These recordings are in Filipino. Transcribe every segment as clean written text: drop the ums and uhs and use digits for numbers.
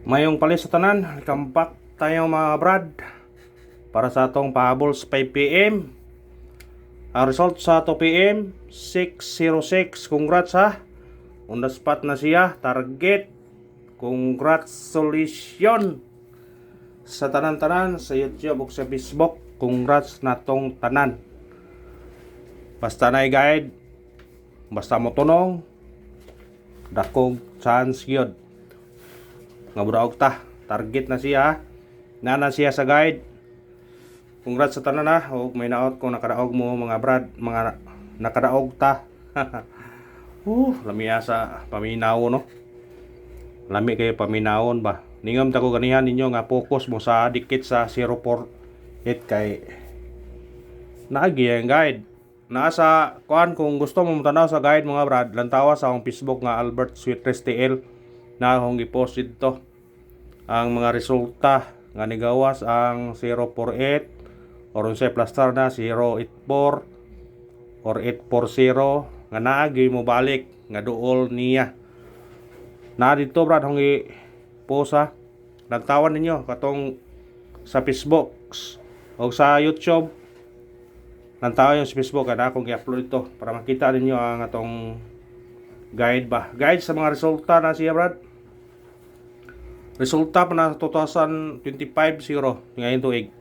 Mayong pali sa tanan, welcome back tayo mga brad para sa atong pahabols 5pm. Ang result sa 2pm 606. Congrats ha, on the spot na siya, target. Congratulations sa tanan-tanan sa YouTube o sa Facebook. Congrats na tong tanan. Basta na guide, basta mo tunong dakong chance yun nga budaog ta, target na siya, nana siya sa guide. Congrats sa tanan ha, o may naot kung nakadaog mo mga brad, mga nakadaog ta. Lami sa paminaw no, lami kayo paminawon ba, ningam ta ko ganihan ninyo nga focus mo sa dikit sa 048 kay naagi ang guide. Nasa kuan, kung gusto mo tanaw sa guide mga brad, lantawa sa akong Facebook nga Albert Sweetres TL na akong i-post dito ang mga resulta nga nigawas ang 048 or sa plaster na 084 or 840 nga naagi mo balik nga duol niya na dito brad akong i-post ha. Lantawan ninyo katong sa Facebook o sa YouTube. Lantawan yung sa Facebook kada akong i-upload ito para makita ninyo ang atong guide ba. Guide sa mga resulta na siya brad. Resulta pa na 2025 ngayon tuig.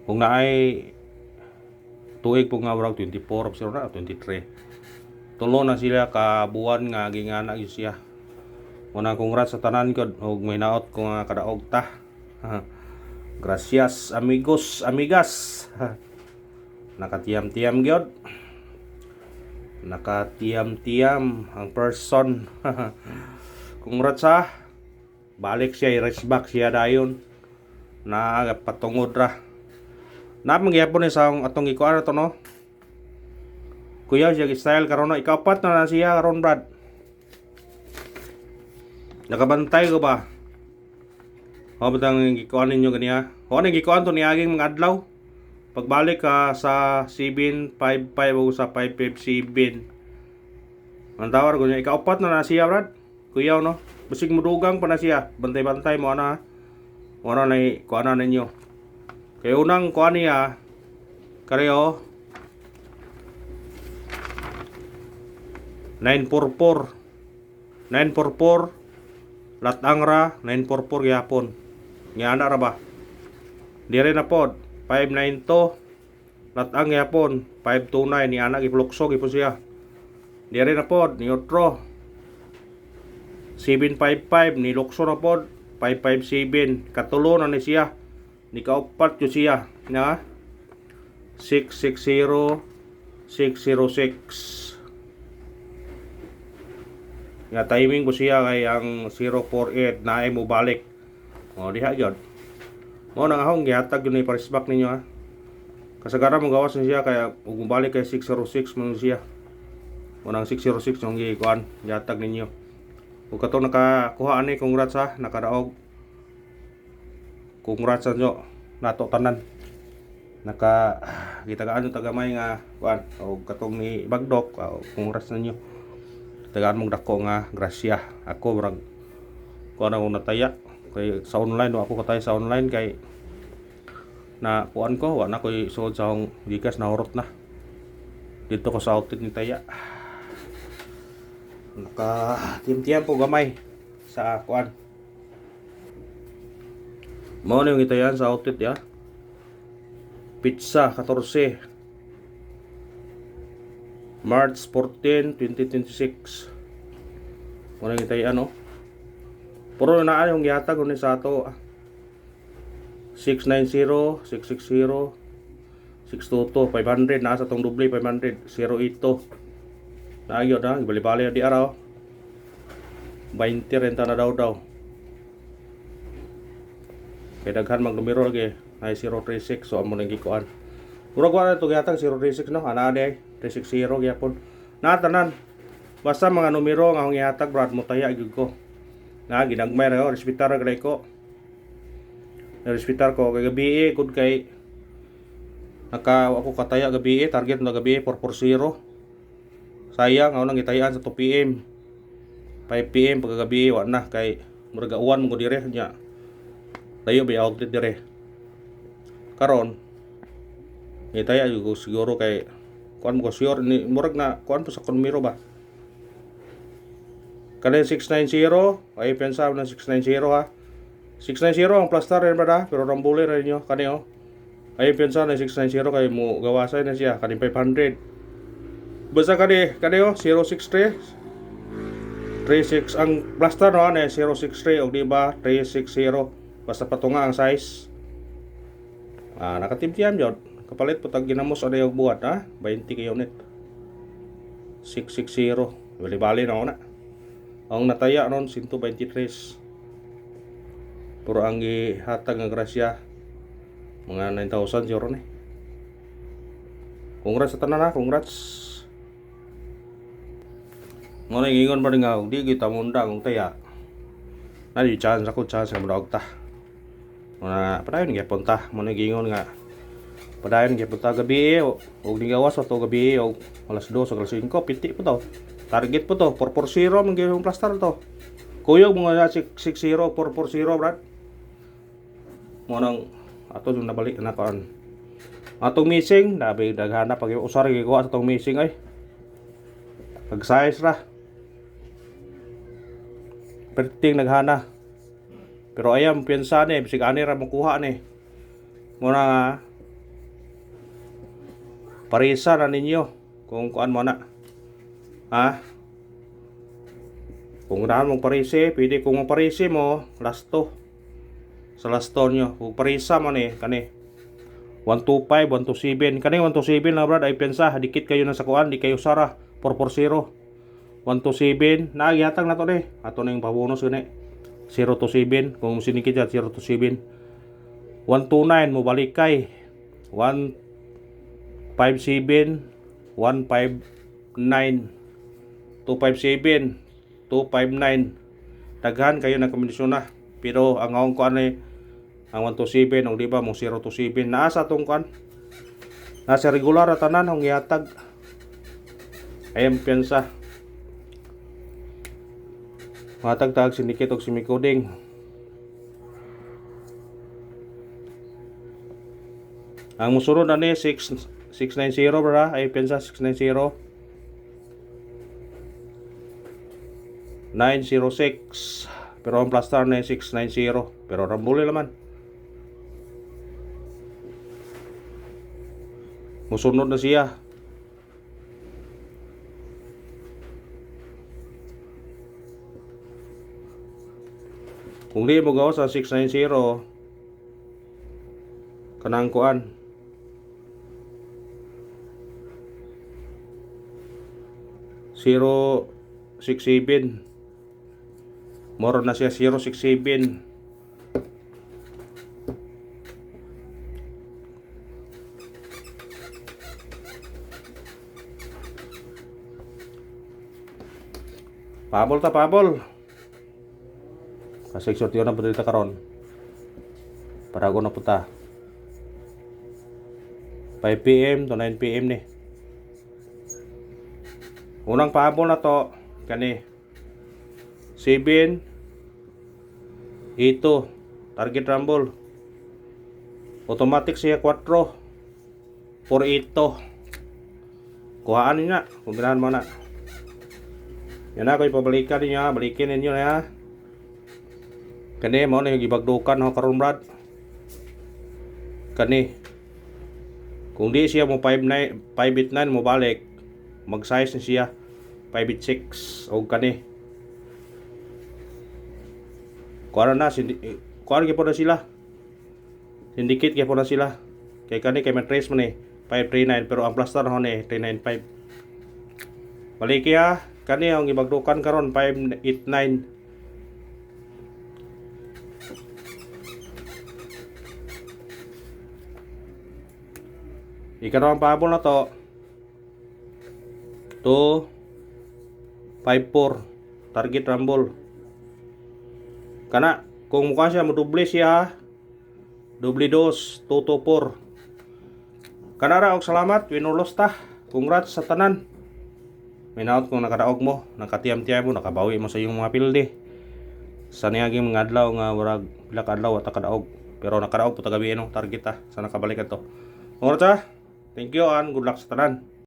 Kung naay tuig po nga brad 24 na 23. Tulo na sila ka buwan nga gingana gyud siya. Muna congrats sa tanan ko og may naot ko nga kadaog ta. Gracias amigos, amigas. Nakatiyam-tiyam gyud. Nakatiyam-tiyam ang person. Congrats ha. Balik siya, i-race back siya dayon na patungod ra. Na mangyapon ni sa atong ikuan to no. Kuya siya style karon na ikapat na siya karon brad. Nakabantay ko ba? Ho batang ikuan ninyo ganiya. Ho nang ikuan to niaging mga adlaw. Pagbalik ka sa 755 o sa 557. Ang tawar ko niya ikapat na siya brad. Kuya no. Basig mudugang pa na siya. Bantay-bantay mo ana. Ano na kuana ninyo. Kaya unang kuan niya kareo 944 latangra 944 gyapon. Nga ana ra ba? Dire na pod 592 latang gyapon 529 ni ana gipluksog ipon siya. Dire na pod ni otro 755 ni lukso na pod 557 katulo na ni siya ni kaupat yo siya na 660 606 nga timing ko siya kay ang 048 na ay mo balik o diha gyud mo nang ahong gihatag yun ni parisback ninyo ha. Kasagaran mo gawas na siya kaya ug balik kay 606 mo siya mo nang 606 yung gikuan gihatag ninyo. Kung kato nakakuha ani, congrats ha, nakadaog. Congrats sa nyo, nato tanan. Gitagaan yung tagamay nga, kuan, o katong ni Bagdok, congrats na nyo. Tagaan mong dako nga, grasya. Ako, marag, kuan akong nataya. Kay, sa online, ako kataya sa online, kay, na kuan ko, wala ko isuod sa akong gikas, nahurot na. Dito ko sa outfit ni Taya. Tiyam-tiyam po gamay sa kuan. Mao na yung itayan sa outfit ya. Pizza 14 March 14, 2026. Mao na yung itayan no. Puro na yung gihatag ni sa ato 690, 660, 622, 500 na sa tong doble 500, 082. Nagyo na, ibali-bali di araw 20 renta na daw kaya daghan mag numero lagi ay 036 so amo nang gikuan murag wala ito gihatag 036 no ana di 360 gyapon na tanan basta mga numero nga akong gihatag brad mo taya gyud ko nga ginagmay ra ko respetar ra ko kay gabi kud kay naka ako kataya gabi target na gabi 440. Sayang ako nang gitayaan sa 2pm 5pm pagkagabi wa na kay murag uwan mo dire nya. Layo ba outlet dire. Karon itaya ko siguro kay kuan mo ko sure ni murag na kuan pa sa konmiro ba. Kani 690 ay pensa na 690 ha. 690 ang plaster rin ba pero rambuli rin nyo kani oh. Ay pensa na 690 kay mo gawasay na siya kani 500. Basta kani oh 063 36 ang plaster no na 063 og di ba 360 basta patunga ang size. Nakatibtiyam jud. Kapalit po tag ginamos ada yung buhat ha 20 ka unit 660 bali-bali na una ang nataya ron 123 puro ang gihatag nga grasya mga 9,000 euro ni. Congrats sa tanan ha, congrats. Mo na ingon ba nga di kita mundang kung taya na di chance ako chance nga madog ta mga padayon gyapon ta mo na gingon nga padayon gyapon ta gabi og di gawas to gabi og alas 2 o alas 5 piti po to target po to 440 man gyud plaster to kuyog mga 660 440 brad mo nang ato yung nabalik na kan atong missing dabi daghana pag usar gigawa sa atong missing ay pag size ra perting naghana pero ayam piensa ni bisig ani ra makuha ni mo na parisa na ninyo kung kuan mo na ha kung daan mong parisi pwede kung mong parisi mo lasto sa lasto nyo kung parisa mo ni kani 125 127 kani 127 na brad ay piensa dikit kayo na sa kuan di kayo sara 440 127 nagyatag na to ni ato na yung pabonus gani 027 kung sinikit dyan 027 129 mo balik kay 157 159 257 259 daghan kayo na kombinasyon na pero ang akong kuan ay ang 127 o di ba mong 027 naa sa atong kuan nasa regular at tanan ang yatag ayam piensa matagtag sinikit og semikoding ang musunod na ni 690 bra ay pensa 690 906 pero ang plaster na 690 pero rambuli naman musunod na siya kung di mo gawa sa 690 kanang kuan 067 moro na siya 067 pabol ta pabol kasi sortiyo na po dito karon para ako na punta 5 PM to 9 PM ni unang pahabol na to kani 7 ito target rumble automatic siya 4 ito kuhaan niya kung ganahan mo na yan na ko ipabalikan niya balikin ninyo na kani mo na yung ibagdukan ho karon brad kani kung di siya mo 589 mo balik mag size na siya 586 o kani kuara na kuara gyud na sila syndicate gyud na sila kay kani kay matrace man ni 539 pero ang plaster ho ni 395 balik ya kani ang ibagdukan karon 589 ikaw ang pahabol na to 254 target rumble kana kung mukha siya mo doble siya doble 2 224 kana ra og salamat winulos ta congrats sa tanan minaot kung nakadaog mo nakatiyam-tiyam mo nakabawi mo sa iyong mga pilde sa niaging mga adlaw nga warag pila ka adlaw at kadaog. Pero nakadaog po tagabi no target ta sa nakabalikan to. Ora ta. Thank you and good luck sa tanan.